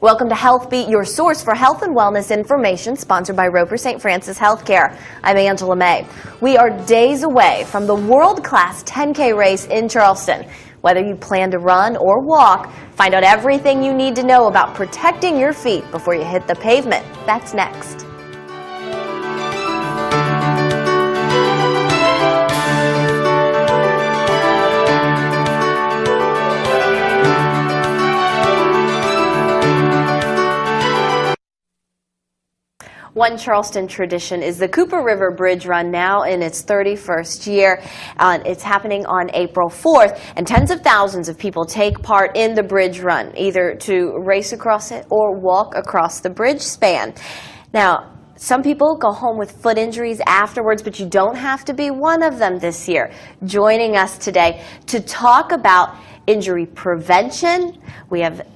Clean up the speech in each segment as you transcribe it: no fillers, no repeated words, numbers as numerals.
Welcome to Health Beat, your source for health and wellness information, sponsored by Roper St. Francis Healthcare. I'm Angela May. We are days away from the world-class 10K race in Charleston. Whether you plan to run or walk, find out everything you need to know about protecting your feet before you hit the pavement. That's next. One Charleston tradition is the Cooper River Bridge Run, now in its 31st year. It's happening on April 4th, and tens of thousands of people take part in the Bridge Run, either to race across it or walk across the bridge span. Now, some people go home with foot injuries afterwards, but you don't have to be one of them this year. Joining us today to talk about injury prevention, we have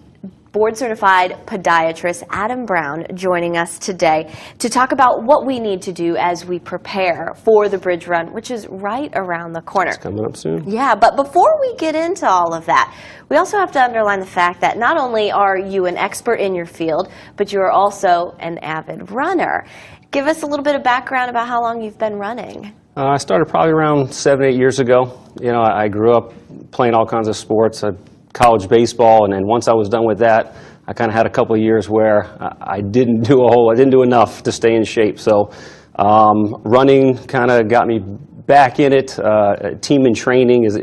board-certified podiatrist Adam Brown joining us today to talk about what we need to do as we prepare for the Bridge Run, which is right around the corner. It's coming up soon. Yeah, but before we get into all of that, we also have to underline the fact that not only are you an expert in your field, but you are also an avid runner. Give us a little bit of background about how long you've been running. I started probably around 7, 8 years ago. You know, I grew up playing all kinds of sports. College baseball, and then once I was done with that, I kind of had a couple of years where I didn't do enough to stay in shape. So running kind of got me back in it. Team and training is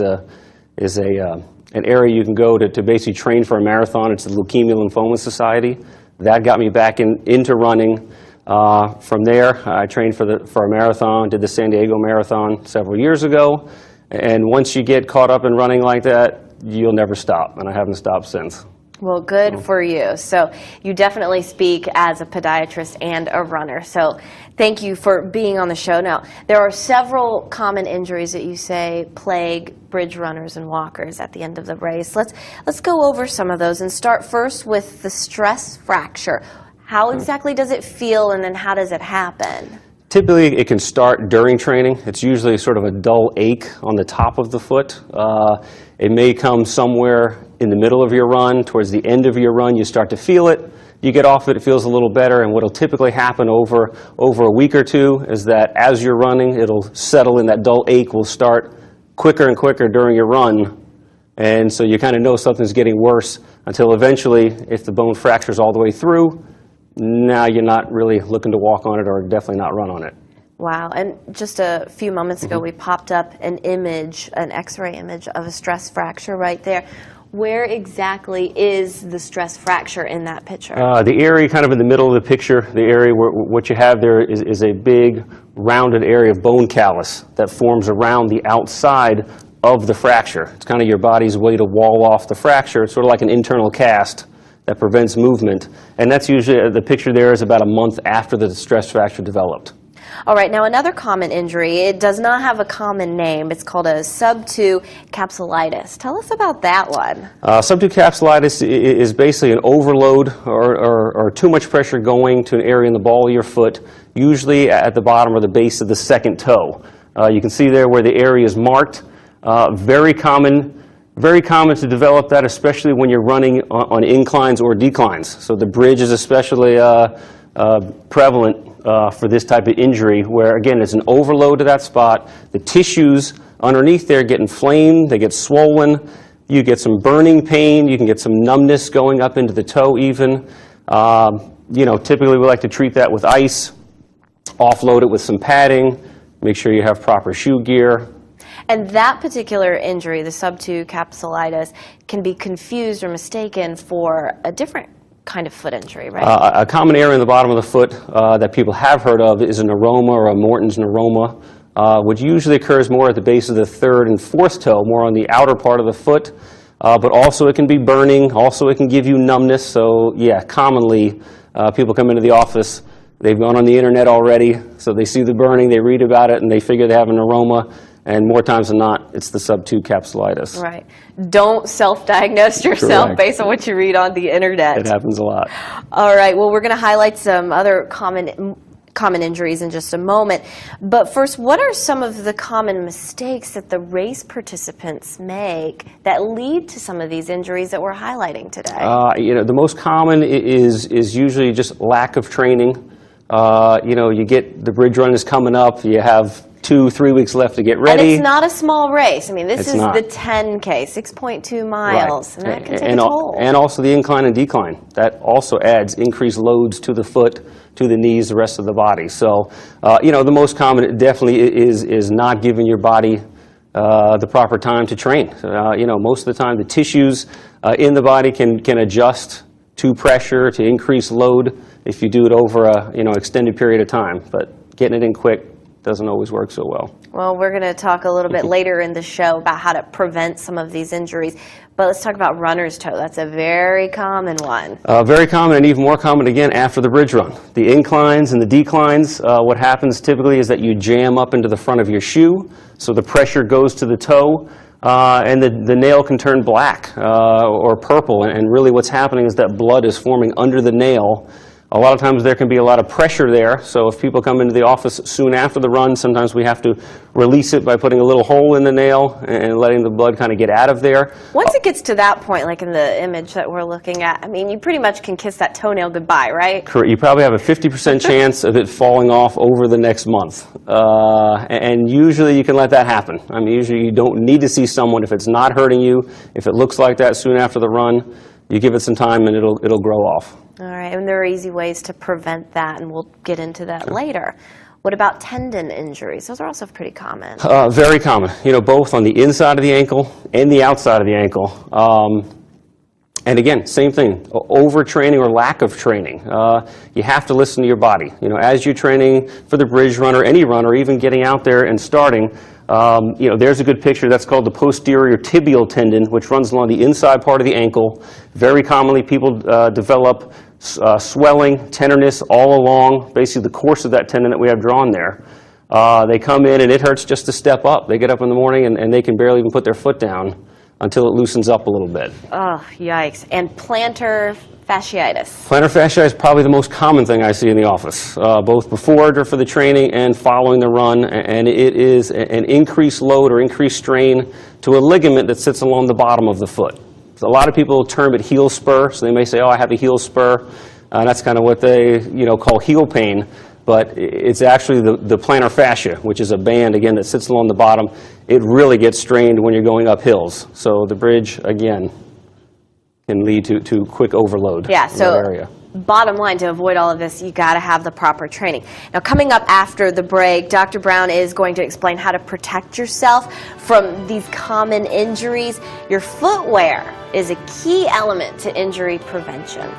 an area you can go to basically train for a marathon. It's the Leukemia Lymphoma Society. That got me back into running. From there, I trained for a marathon, did the San Diego Marathon several years ago, and once you get caught up in running like that, you'll never stop, and I haven't stopped since. Well, good for you. So you definitely speak as a podiatrist and a runner. So thank you for being on the show. Now, there are several common injuries that you say plague bridge runners and walkers at the end of the race. Let's go over some of those and start first with the stress fracture. How exactly does it feel, and then how does it happen? Typically, it can start during training. It's usually sort of a dull ache on the top of the foot. It may come somewhere in the middle of your run. Towards the end of your run, you start to feel it. You get off it feels a little better, and what will typically happen over a week or two is that as you're running, it'll settle in. That dull ache will start quicker and quicker during your run, and so you kind of know something's getting worse until eventually, if the bone fractures all the way through, now you're not really looking to walk on it, or definitely not run on it. Wow, and just a few moments ago we popped up an image, an x-ray image of a stress fracture right there. Where exactly is the stress fracture in that picture? The area kind of in the middle of the picture, the area where what you have there is a big rounded area of bone callus that forms around the outside of the fracture. It's kind of your body's way to wall off the fracture. It's sort of like an internal cast that prevents movement, and that's usually, the picture there is about a month after the stress fracture developed. All right, now another common injury, it does not have a common name. It's called a sub-2 capsulitis. Tell us about that one. Sub-2 capsulitis is basically an overload or too much pressure going to an area in the ball of your foot, usually at the bottom or the base of the second toe. You can see there where the area is marked. Very common to develop that, especially when you're running on inclines or declines. So the bridge is especially prevalent for this type of injury, where again it's an overload to that spot. The tissues underneath there get inflamed, they get swollen, you get some burning pain, you can get some numbness going up into the toe even. You know, typically we like to treat that with ice, offload it with some padding, make sure you have proper shoe gear. And that particular injury, the sub-2 capsulitis, can be confused or mistaken for a different kind of foot injury, right? A common area in the bottom of the foot that people have heard of is a neuroma, or a Morton's neuroma, which usually occurs more at the base of the third and fourth toe, more on the outer part of the foot. But also it can be burning, also it can give you numbness. So yeah, commonly people come into the office, they've gone on the internet already, so they see the burning, they read about it, and they figure they have a neuroma. And more times than not, it's the sub-2 capsulitis. Right. Don't self-diagnose yourself Correct. based on what you read on the internet. It happens a lot. All right. Well, we're going to highlight some other common common injuries in just a moment. But first, what are some of the common mistakes that the race participants make that lead to some of these injuries that we're highlighting today? The most common is usually just lack of training. You get the bridge run is coming up, you have 2-3 weeks left to get ready. And it's not a small race. I mean, this is not. the 10K, 6.2 miles, Right. and that can take a toll. And also the incline and decline. That also adds increased loads to the foot, to the knees, the rest of the body. So, the most common definitely is not giving your body the proper time to train. Most of the time the tissues in the body can adjust to pressure, to increase load if you do it over a extended period of time. But getting it in quick doesn't always work so well. Well, we're going to talk a little bit later in the show about how to prevent some of these injuries. But let's talk about runner's toe. That's a very common one. Very common, and even more common again after the bridge run. The inclines and the declines, what happens typically is that you jam up into the front of your shoe, so the pressure goes to the toe, and the nail can turn black or purple. And really what's happening is that blood is forming under the nail. A lot of times there can be a lot of pressure there, so if people come into the office soon after the run, sometimes we have to release it by putting a little hole in the nail and letting the blood kind of get out of there. Once it gets to that point, like in the image that we're looking at, I mean, you pretty much can kiss that toenail goodbye, right? Correct. You probably have a 50% chance of it falling off over the next month. And usually you can let that happen. I mean, usually you don't need to see someone if it's not hurting you. If it looks like that soon after the run, you give it some time and it'll grow off. All right, and there are easy ways to prevent that, and we'll get into that later. What about tendon injuries? Those are also pretty common. Very common, both on the inside of the ankle and the outside of the ankle. And again, same thing, overtraining or lack of training. You have to listen to your body. As you're training for the bridge run or any run, or even getting out there and starting, there's a good picture. That's called the posterior tibial tendon, which runs along the inside part of the ankle. Very commonly, people develop swelling, tenderness all along, basically the course of that tendon that we have drawn there. They come in and it hurts just to step up. They get up in the morning and they can barely even put their foot down until it loosens up a little bit. Oh, yikes. And plantar fasciitis. Plantar fasciitis is probably the most common thing I see in the office, both before or for the training and following the run, and it is an increased load or increased strain to a ligament that sits along the bottom of the foot. So a lot of people term it heel spur, so they may say, oh, I have a heel spur, and that's kind of what they call heel pain, but it's actually the plantar fascia, which is a band, again, that sits along the bottom. It really gets strained when you're going up hills. So the bridge, again, can lead to quick overload in that area. Bottom line, to avoid all of this, you got to have the proper training. Now, coming up after the break, Dr. Brown is going to explain how to protect yourself from these common injuries. Your footwear is a key element to injury prevention.